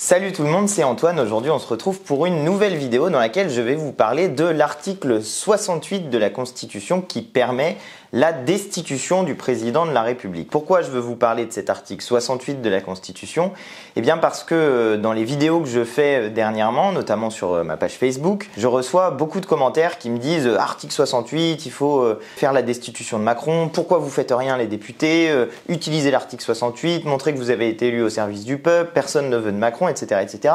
Salut tout le monde, c'est Antoine. Aujourd'hui, on se retrouve pour une nouvelle vidéo dans laquelle je vais vous parler de l'article 68 de la Constitution qui permet la destitution du président de la République. Pourquoi je veux vous parler de cet article 68 de la Constitution? Eh bien parce que dans les vidéos que je fais dernièrement, notamment sur ma page Facebook, je reçois beaucoup de commentaires qui me disent « Article 68, il faut faire la destitution de Macron, pourquoi vous faites rien les députés, utilisez l'article 68, montrez que vous avez été élu au service du peuple, personne ne veut de Macron, etc. etc. »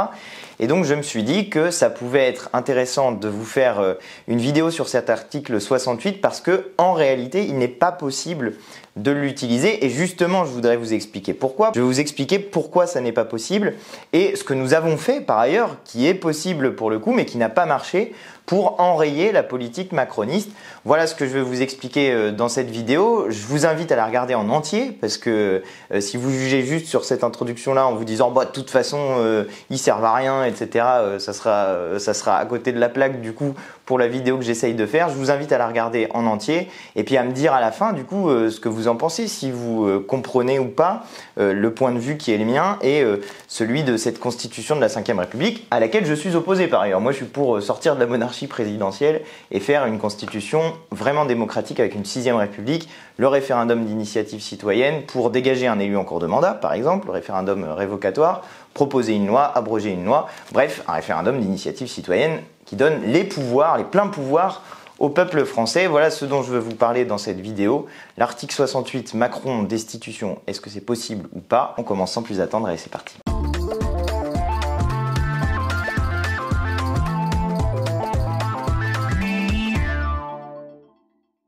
Et donc je me suis dit que ça pouvait être intéressant de vous faire une vidéo sur cet article 68 parce que en réalité il n'est pas possible de l'utiliser et justement je voudrais vous expliquer pourquoi. Je vais vous expliquer pourquoi ça n'est pas possible et ce que nous avons fait par ailleurs qui est possible pour le coup mais qui n'a pas marché pour enrayer la politique macroniste. Voilà ce que je vais vous expliquer dans cette vidéo. Je vous invite à la regarder en entier parce que si vous jugez juste sur cette introduction-là en vous disant bah, de toute façon ils servent à rien, etc. Ça sera à côté de la plaque du coup pour la vidéo que j'essaye de faire. Je vous invite à la regarder en entier et puis à me dire à la fin du coup ce que vous en pensez, si vous comprenez ou pas le point de vue qui est le mien et celui de cette constitution de la Ve République à laquelle je suis opposé par ailleurs. Moi je suis pour sortir de la monarchie présidentielle et faire une constitution vraiment démocratique avec une 6e République, le référendum d'initiative citoyenne pour dégager un élu en cours de mandat, par exemple, le référendum révocatoire, proposer une loi, abroger une loi, bref, un référendum d'initiative citoyenne qui donne les pouvoirs, les pleins pouvoirs au peuple français. Voilà ce dont je veux vous parler dans cette vidéo. L'article 68, Macron, destitution, est-ce que c'est possible ou pas? On commence sans plus attendre et c'est parti.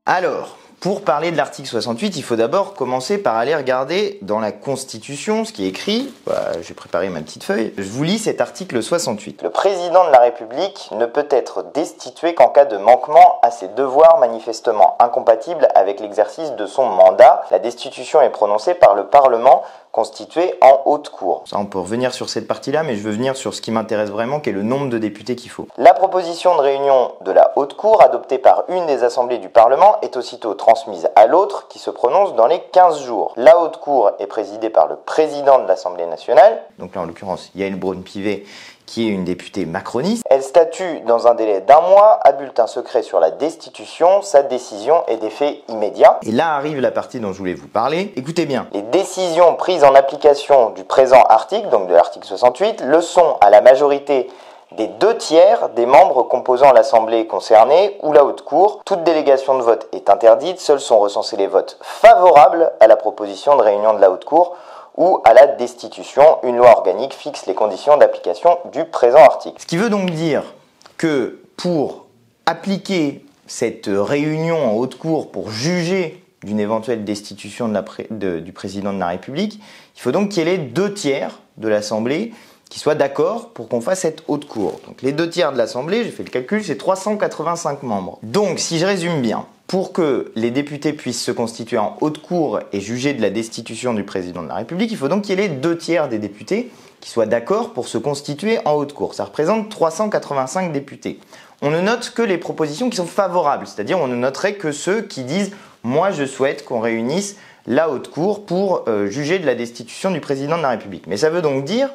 Alors, pour parler de l'article 68, il faut d'abord commencer par aller regarder dans la Constitution ce qui est écrit. Voilà, j'ai préparé ma petite feuille. Je vous lis cet article 68. Le président de la République ne peut être destitué qu'en cas de manquement à ses devoirs manifestement incompatibles avec l'exercice de son mandat. La destitution est prononcée par le Parlement constitué en haute cour. Ça, on peut revenir sur cette partie-là, mais je veux venir sur ce qui m'intéresse vraiment, qui est le nombre de députés qu'il faut. La proposition de réunion de la haute cour, adoptée par une des assemblées du Parlement, est aussitôt transmise à l'autre, qui se prononce dans les 15 jours. La haute cour est présidée par le président de l'Assemblée nationale. Donc là, en l'occurrence, Yaël Braun-Pivet, qui est une députée macroniste. Elle statue dans un délai d'1 mois à bulletin secret sur la destitution. Sa décision est d'effet immédiat. Et là arrive la partie dont je voulais vous parler. Écoutez bien. Les décisions prises en application du présent article, donc de l'article 68, le sont à la majorité des 2/3 des membres composant l'Assemblée concernée ou la haute cour. Toute délégation de vote est interdite. Seuls sont recensés les votes favorables à la proposition de réunion de la haute cour ou à la destitution. Une loi organique fixe les conditions d'application du présent article. Ce qui veut donc dire que pour appliquer cette réunion en haute cour, pour juger d'une éventuelle destitution du président de la République, il faut donc qu'il y ait les 2/3 de l'Assemblée qui soient d'accord pour qu'on fasse cette haute cour. Donc les 2/3 de l'Assemblée, j'ai fait le calcul, c'est 385 membres. Donc si je résume bien, pour que les députés puissent se constituer en haute cour et juger de la destitution du président de la République, il faut donc qu'il y ait les 2/3 des députés qui soient d'accord pour se constituer en haute cour. Ça représente 385 députés. On ne note que les propositions qui sont favorables, c'est-à-dire on ne noterait que ceux qui disent « moi je souhaite qu'on réunisse la haute cour pour juger de la destitution du président de la République ». Mais ça veut donc dire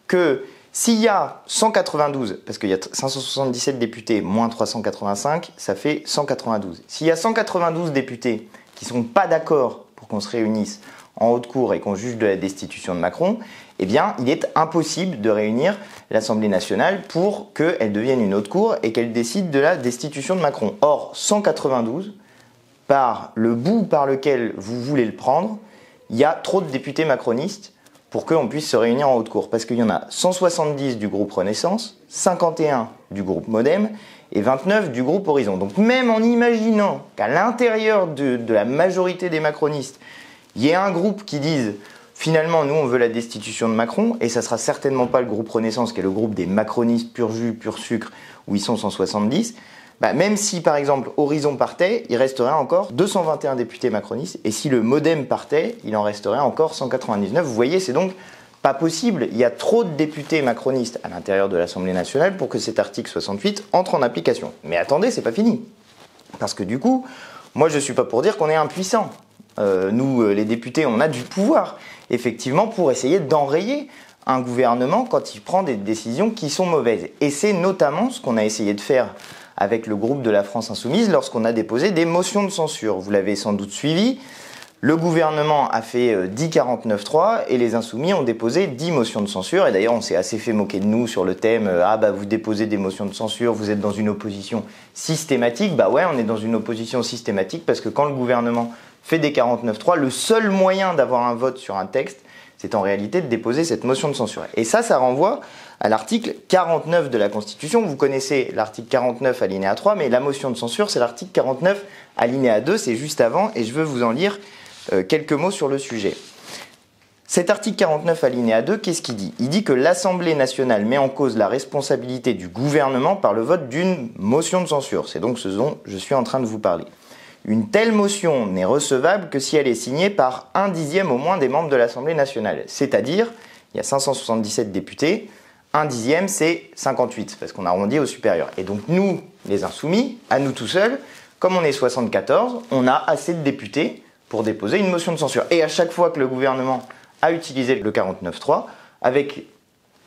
que s'il y a 192, parce qu'il y a 577 députés moins 385, ça fait 192. S'il y a 192 députés qui ne sont pas d'accord pour qu'on se réunisse en haute cour et qu'on juge de la destitution de Macron, eh bien, il est impossible de réunir l'Assemblée nationale pour qu'elle devienne une haute cour et qu'elle décide de la destitution de Macron. Or, 192, par le bout par lequel vous voulez le prendre, il y a trop de députés macronistes pour qu'on puisse se réunir en haute cour. Parce qu'il y en a 170 du groupe Renaissance, 51 du groupe Modem et 29 du groupe Horizon. Donc même en imaginant qu'à l'intérieur de la majorité des macronistes, il y ait un groupe qui dise « finalement, nous, on veut la destitution de Macron » et ça ne sera certainement pas le groupe Renaissance, qui est le groupe des macronistes pur jus, pur sucre, où ils sont 170, bah, même si par exemple Horizon partait, il resterait encore 221 députés macronistes et si le Modem partait, il en resterait encore 199. Vous voyez, c'est donc pas possible. Il y a trop de députés macronistes à l'intérieur de l'Assemblée nationale pour que cet article 68 entre en application. Mais attendez, c'est pas fini. Parce que du coup, moi je suis pas pour dire qu'on est impuissant. Nous, les députés, on a du pouvoir, effectivement, pour essayer d'enrayer un gouvernement quand il prend des décisions qui sont mauvaises. Et c'est notamment ce qu'on a essayé de faire avec le groupe de la France Insoumise lorsqu'on a déposé des motions de censure. Vous l'avez sans doute suivi. Le gouvernement a fait 10 49.3 et les Insoumis ont déposé 10 motions de censure. Et d'ailleurs, on s'est assez fait moquer de nous sur le thème « Ah bah vous déposez des motions de censure, vous êtes dans une opposition systématique ». Bah ouais, on est dans une opposition systématique parce que quand le gouvernement fait des 49.3, le seul moyen d'avoir un vote sur un texte, c'est en réalité de déposer cette motion de censure. Et ça renvoie à l'article 49 de la Constitution. Vous connaissez l'article 49 alinéa 3, mais la motion de censure, c'est l'article 49 alinéa 2, c'est juste avant, et je veux vous en lire quelques mots sur le sujet. Cet article 49 alinéa 2, qu'est-ce qu'il dit ? Il dit que l'Assemblée nationale met en cause la responsabilité du gouvernement par le vote d'une motion de censure. C'est donc ce dont je suis en train de vous parler. Une telle motion n'est recevable que si elle est signée par 1/10 au moins des membres de l'Assemblée nationale. C'est-à-dire, il y a 577 députés, 1/10 c'est 58, parce qu'on a arrondi au supérieur. Et donc nous, les Insoumis, à nous tout seuls, comme on est 74, on a assez de députés pour déposer une motion de censure. Et à chaque fois que le gouvernement a utilisé le 49.3, avec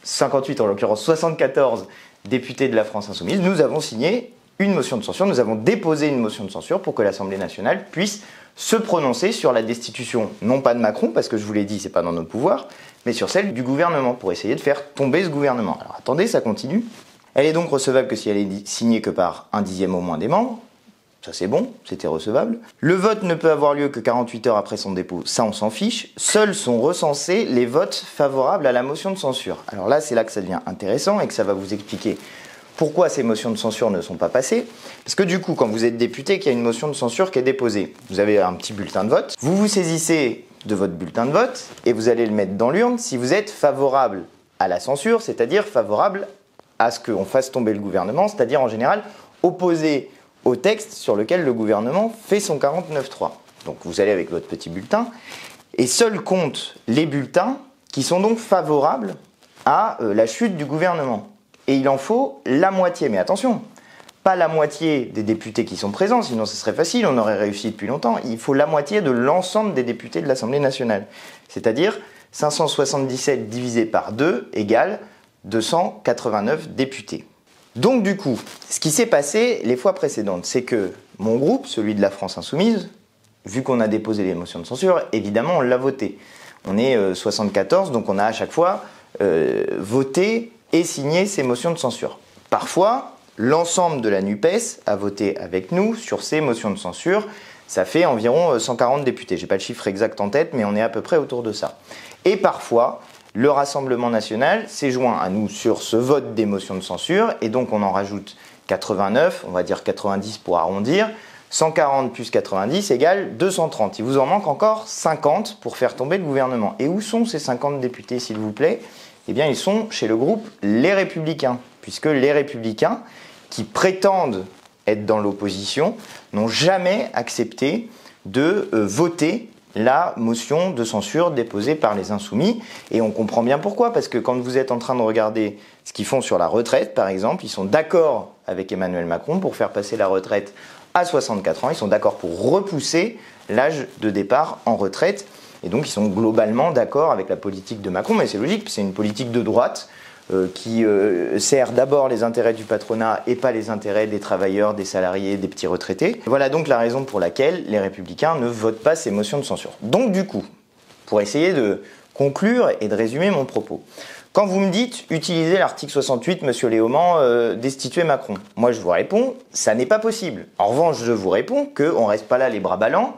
58, en l'occurrence 74 députés de la France Insoumise, nous avons signé une motion de censure, nous avons déposé une motion de censure pour que l'Assemblée nationale puisse se prononcer sur la destitution, non pas de Macron, parce que je vous l'ai dit, c'est pas dans nos pouvoirs, mais sur celle du gouvernement, pour essayer de faire tomber ce gouvernement. Alors attendez, ça continue. Elle est donc recevable que si elle est signée que par 1/10 au moins des membres. Ça c'est bon, c'était recevable. Le vote ne peut avoir lieu que 48 heures après son dépôt, ça on s'en fiche. Seuls sont recensés les votes favorables à la motion de censure. Alors là, c'est là que ça devient intéressant et que ça va vous expliquer pourquoi ces motions de censure ne sont pas passées. Parce que du coup, quand vous êtes député, qu'il y a une motion de censure qui est déposée, vous avez un petit bulletin de vote, vous vous saisissez de votre bulletin de vote et vous allez le mettre dans l'urne si vous êtes favorable à la censure, c'est-à-dire favorable à ce qu'on fasse tomber le gouvernement, c'est-à-dire en général opposé au texte sur lequel le gouvernement fait son 49.3. Donc vous allez avec votre petit bulletin, et seuls comptent les bulletins qui sont donc favorables à la chute du gouvernement. Et il en faut la moitié, mais attention, pas la moitié des députés qui sont présents, sinon ce serait facile, on aurait réussi depuis longtemps. Il faut la moitié de l'ensemble des députés de l'Assemblée nationale. C'est-à-dire 577 divisé par 2 égale 289 députés. Donc du coup, ce qui s'est passé les fois précédentes, c'est que mon groupe, celui de la France Insoumise, vu qu'on a déposé les motions de censure, évidemment on l'a voté. On est 74, donc on a à chaque fois voté et signé ces motions de censure. Parfois, l'ensemble de la NUPES a voté avec nous sur ces motions de censure. Ça fait environ 140 députés. Je n'ai pas le chiffre exact en tête, mais on est à peu près autour de ça. Et parfois, le Rassemblement national s'est joint à nous sur ce vote des motions de censure, et donc on en rajoute 89, on va dire 90 pour arrondir. 140 plus 90 égale 230. Il vous en manque encore 50 pour faire tomber le gouvernement. Et où sont ces 50 députés, s'il vous plaît ? Eh bien, ils sont chez le groupe Les Républicains, puisque les Républicains, qui prétendent être dans l'opposition, n'ont jamais accepté de voter la motion de censure déposée par les Insoumis. Et on comprend bien pourquoi, parce que quand vous êtes en train de regarder ce qu'ils font sur la retraite, par exemple, ils sont d'accord avec Emmanuel Macron pour faire passer la retraite à 64 ans. Ils sont d'accord pour repousser l'âge de départ en retraite. Et donc, ils sont globalement d'accord avec la politique de Macron. Mais c'est logique, c'est une politique de droite qui sert d'abord les intérêts du patronat et pas les intérêts des travailleurs, des salariés, des petits retraités. Voilà donc la raison pour laquelle les Républicains ne votent pas ces motions de censure. Donc du coup, pour essayer de conclure et de résumer mon propos, quand vous me dites utilisez l'article 68, monsieur Léaumont, destituer Macron, moi je vous réponds, ça n'est pas possible. En revanche, je vous réponds qu'on ne reste pas là les bras ballants.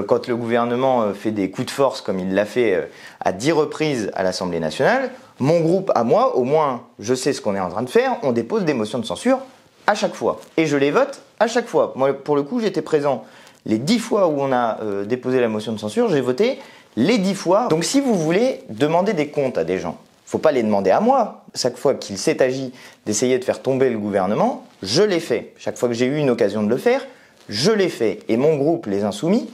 Quand le gouvernement fait des coups de force comme il l'a fait à 10 reprises à l'Assemblée nationale, mon groupe à moi, au moins je sais ce qu'on est en train de faire, on dépose des motions de censure à chaque fois. Et je les vote à chaque fois. Moi pour le coup j'étais présent les 10 fois où on a déposé la motion de censure, j'ai voté les 10 fois. Donc si vous voulez demander des comptes à des gens, il ne faut pas les demander à moi. Chaque fois qu'il s'est agi d'essayer de faire tomber le gouvernement, je l'ai fait. Chaque fois que j'ai eu une occasion de le faire, je l'ai fait. Et mon groupe, les Insoumis,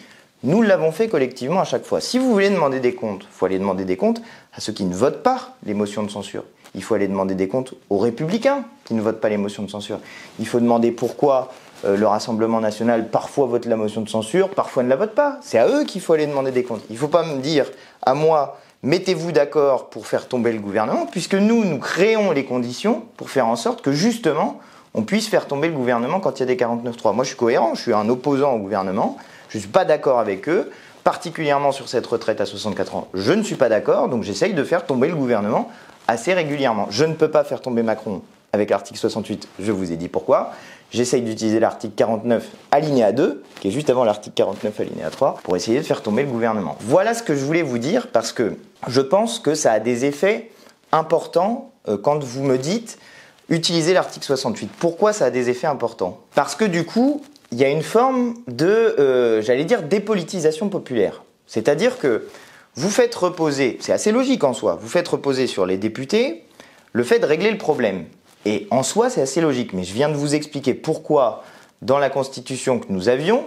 nous l'avons fait collectivement à chaque fois. Si vous voulez demander des comptes, il faut aller demander des comptes à ceux qui ne votent pas les motions de censure. Il faut aller demander des comptes aux Républicains qui ne votent pas les motions de censure. Il faut demander pourquoi le Rassemblement national parfois vote la motion de censure, parfois ne la vote pas. C'est à eux qu'il faut aller demander des comptes. Il ne faut pas me dire à moi mettez-vous d'accord pour faire tomber le gouvernement, puisque nous créons les conditions pour faire en sorte que justement, on puisse faire tomber le gouvernement quand il y a des 49.3. Moi, je suis cohérent, je suis un opposant au gouvernement, je ne suis pas d'accord avec eux, particulièrement sur cette retraite à 64 ans. Je ne suis pas d'accord, donc j'essaye de faire tomber le gouvernement assez régulièrement. Je ne peux pas faire tomber Macron avec l'article 68, je vous ai dit pourquoi. J'essaye d'utiliser l'article 49 alinéa 2, qui est juste avant l'article 49 alinéa 3, pour essayer de faire tomber le gouvernement. Voilà ce que je voulais vous dire, parce que je pense que ça a des effets importants quand vous me dites utiliser l'article 68. Pourquoi ça a des effets importants? Parce que du coup, il y a une forme de, j'allais dire, dépolitisation populaire. C'est-à-dire que vous faites reposer, c'est assez logique en soi, vous faites reposer sur les députés le fait de régler le problème. Et en soi, c'est assez logique, mais je viens de vous expliquer pourquoi, dans la Constitution que nous avions,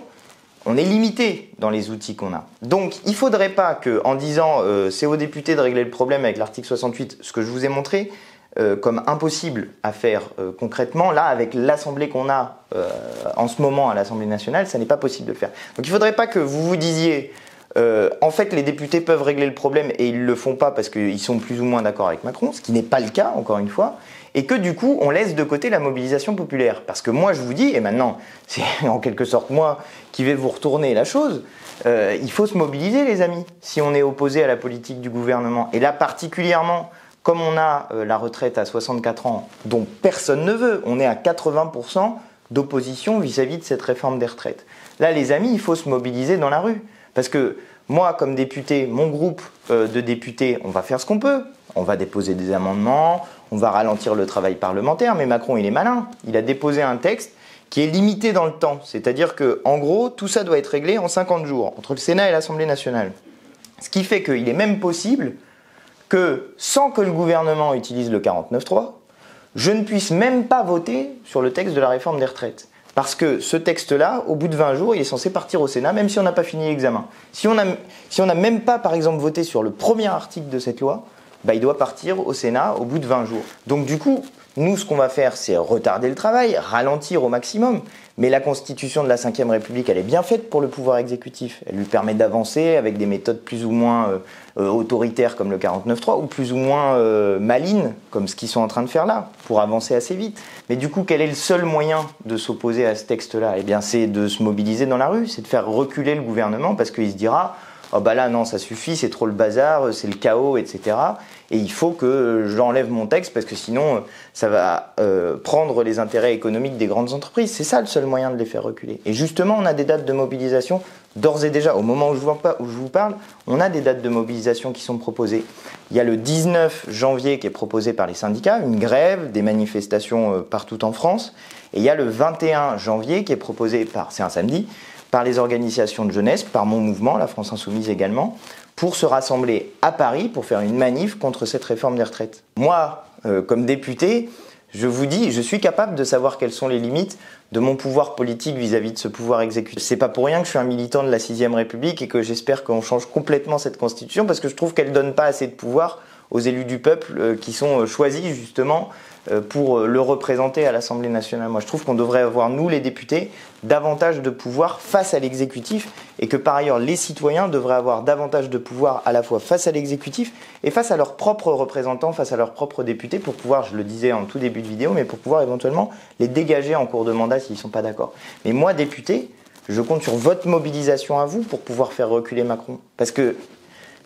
on est limité dans les outils qu'on a. Donc, il ne faudrait pas qu'en disant c'est aux députés de régler le problème avec l'article 68, ce que je vous ai montré comme impossible à faire concrètement, là, avec l'Assemblée qu'on a en ce moment à l'Assemblée nationale, ça n'est pas possible de le faire. Donc, il ne faudrait pas que vous vous disiez en fait, les députés peuvent régler le problème et ils ne le font pas parce qu'ils sont plus ou moins d'accord avec Macron, ce qui n'est pas le cas, encore une fois, et que du coup, on laisse de côté la mobilisation populaire. Parce que moi, je vous dis, et maintenant, c'est en quelque sorte moi qui vais vous retourner la chose, il faut se mobiliser, les amis, si on est opposé à la politique du gouvernement. Et là, particulièrement, comme on a la retraite à 64 ans, dont personne ne veut, on est à 80% d'opposition vis-à-vis de cette réforme des retraites. Là, les amis, il faut se mobiliser dans la rue. Parce que moi, comme député, mon groupe de députés, on va faire ce qu'on peut. On va déposer des amendements, on va ralentir le travail parlementaire, mais Macron, il est malin. Il a déposé un texte qui est limité dans le temps. C'est-à-dire qu'en gros, tout ça doit être réglé en 50 jours, entre le Sénat et l'Assemblée nationale. Ce qui fait qu'il est même possible que, sans que le gouvernement utilise le 49.3, je ne puisse même pas voter sur le texte de la réforme des retraites. Parce que ce texte-là, au bout de 20 jours, il est censé partir au Sénat, même si on n'a pas fini l'examen. Si on n'a même pas, par exemple, voté sur le premier article de cette loi, il doit partir au Sénat au bout de 20 jours. Donc du coup, nous, ce qu'on va faire, c'est retarder le travail, ralentir au maximum. Mais la Constitution de la Ve République, elle est bien faite pour le pouvoir exécutif. Elle lui permet d'avancer avec des méthodes plus ou moins autoritaires comme le 49.3 ou plus ou moins malines comme ce qu'ils sont en train de faire là, pour avancer assez vite. Mais du coup, quel est le seul moyen de s'opposer à ce texte-là? Eh bien, c'est de se mobiliser dans la rue, c'est de faire reculer le gouvernement parce qu'il se dira « Oh bah là, non, ça suffit, c'est trop le bazar, c'est le chaos, etc. » Et il faut que j'enlève mon texte parce que sinon, ça va prendre les intérêts économiques des grandes entreprises. C'est ça le seul moyen de les faire reculer. Et justement, on a des dates de mobilisation d'ores et déjà. Au moment où je vous parle, on a des dates de mobilisation qui sont proposées. Il y a le 19 janvier qui est proposé par les syndicats, une grève, des manifestations partout en France. Et il y a le 21 janvier qui est proposé c'est un samedi, par les organisations de jeunesse, par mon mouvement, la France Insoumise également, pour se rassembler à Paris pour faire une manif contre cette réforme des retraites. Moi, comme député, je vous dis, je suis capable de savoir quelles sont les limites de mon pouvoir politique vis-à-vis de ce pouvoir exécutif. C'est pas pour rien que je suis un militant de la 6ème République et que j'espère qu'on change complètement cette Constitution parce que je trouve qu'elle donne pas assez de pouvoir aux élus du peuple qui sont choisis justement pour le représenter à l'Assemblée nationale. Moi, je trouve qu'on devrait avoir, nous les députés, davantage de pouvoir face à l'exécutif et que par ailleurs, les citoyens devraient avoir davantage de pouvoir à la fois face à l'exécutif et face à leurs propres représentants, face à leurs propres députés pour pouvoir, je le disais en tout début de vidéo, mais pour pouvoir éventuellement les dégager en cours de mandat s'ils ne sont pas d'accord. Mais moi, député, je compte sur votre mobilisation à vous pour pouvoir faire reculer Macron. Parce que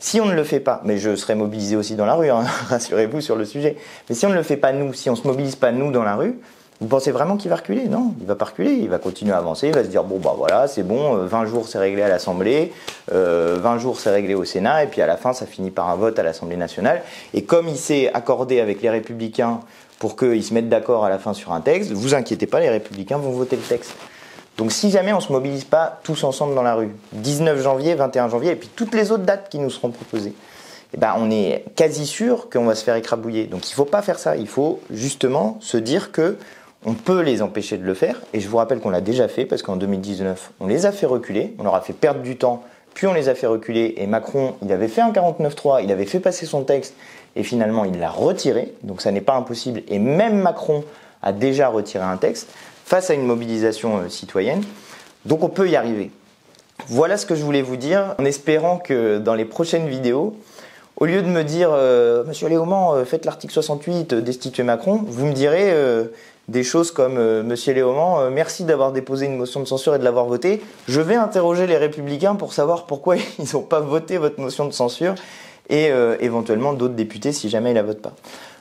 si on ne le fait pas, mais je serai mobilisé aussi dans la rue, hein, rassurez-vous sur le sujet, mais si on ne le fait pas nous, si on ne se mobilise pas nous dans la rue, vous pensez vraiment qu'il va reculer? Non, il ne va pas reculer, il va continuer à avancer, il va se dire bon bah voilà, c'est bon, 20 jours c'est réglé à l'Assemblée, 20 jours c'est réglé au Sénat, et puis à la fin ça finit par un vote à l'Assemblée nationale. Et comme il s'est accordé avec les Républicains pour qu'ils se mettent d'accord à la fin sur un texte, vous inquiétez pas, les Républicains vont voter le texte. Donc si jamais on ne se mobilise pas tous ensemble dans la rue, 19 janvier, 21 janvier, et puis toutes les autres dates qui nous seront proposées, eh ben on est quasi sûr qu'on va se faire écrabouiller. Donc il ne faut pas faire ça, il faut justement se dire qu'on peut les empêcher de le faire. Et je vous rappelle qu'on l'a déjà fait, parce qu'en 2019, on les a fait reculer, on leur a fait perdre du temps, puis on les a fait reculer, et Macron, il avait fait un 49.3, il avait fait passer son texte, et finalement il l'a retiré, donc ça n'est pas impossible, et même Macron a déjà retiré un texte, face à une mobilisation citoyenne. Donc on peut y arriver. Voilà ce que je voulais vous dire, en espérant que dans les prochaines vidéos, Au lieu de me dire Monsieur Léaumont, faites l'article 68, destituez Macron, vous me direz des choses comme Monsieur Léaumont, merci d'avoir déposé une motion de censure et de l'avoir votée. Je vais interroger les Républicains pour savoir pourquoi ils n'ont pas voté votre motion de censure et éventuellement d'autres députés si jamais ils la votent pas.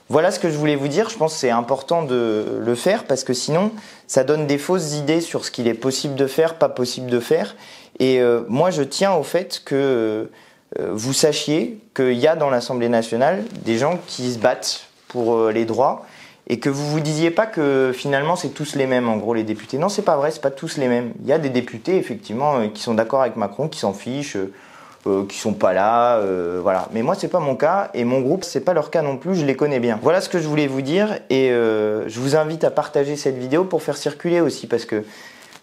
Voilà ce que je voulais vous dire. Je pense que c'est important de le faire parce que sinon, ça donne des fausses idées sur ce qu'il est possible de faire, pas possible de faire. Et moi, je tiens au fait que vous sachiez qu'il y a dans l'Assemblée nationale des gens qui se battent pour les droits et que vous vous disiez pas que finalement c'est tous les mêmes, en gros, les députés. Non, c'est pas vrai, c'est pas tous les mêmes. Il y a des députés, effectivement, qui sont d'accord avec Macron, qui s'en fichent, qui sont pas là, voilà. Mais moi, c'est pas mon cas et mon groupe, c'est pas leur cas non plus, je les connais bien. Voilà ce que je voulais vous dire et je vous invite à partager cette vidéo pour faire circuler aussi parce que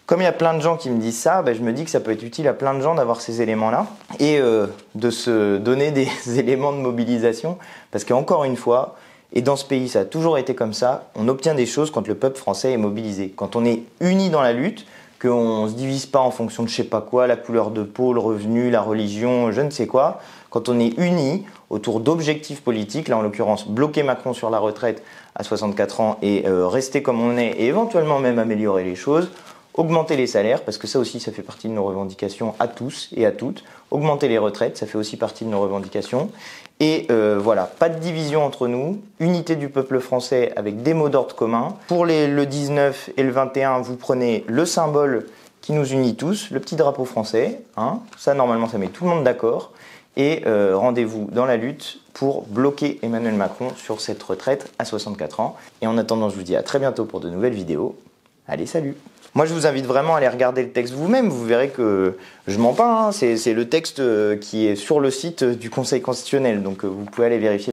comme il y a plein de gens qui me disent ça, je me dis que ça peut être utile à plein de gens d'avoir ces éléments-là et de se donner des éléments de mobilisation parce qu'encore une fois, et dans ce pays, ça a toujours été comme ça, on obtient des choses quand le peuple français est mobilisé. Quand on est unis dans la lutte, qu'on ne se divise pas en fonction de je sais pas quoi, la couleur de peau, le revenu, la religion, je ne sais quoi. Quand on est unis autour d'objectifs politiques, là en l'occurrence bloquer Macron sur la retraite à 64 ans et rester comme on est et éventuellement même améliorer les choses, augmenter les salaires, parce que ça aussi ça fait partie de nos revendications à tous et à toutes, augmenter les retraites, ça fait aussi partie de nos revendications. Et voilà, pas de division entre nous, unité du peuple français avec des mots d'ordre communs. Pour le 19 et le 21, vous prenez le symbole qui nous unit tous, le petit drapeau français. Hein, ça, normalement, ça met tout le monde d'accord. Et rendez-vous dans la lutte pour bloquer Emmanuel Macron sur cette retraite à 64 ans. Et en attendant, je vous dis à très bientôt pour de nouvelles vidéos. Allez, salut! Moi, je vous invite vraiment à aller regarder le texte vous-même. Vous verrez que je mens pas. Hein. C'est le texte qui est sur le site du Conseil constitutionnel. Donc, vous pouvez aller vérifier.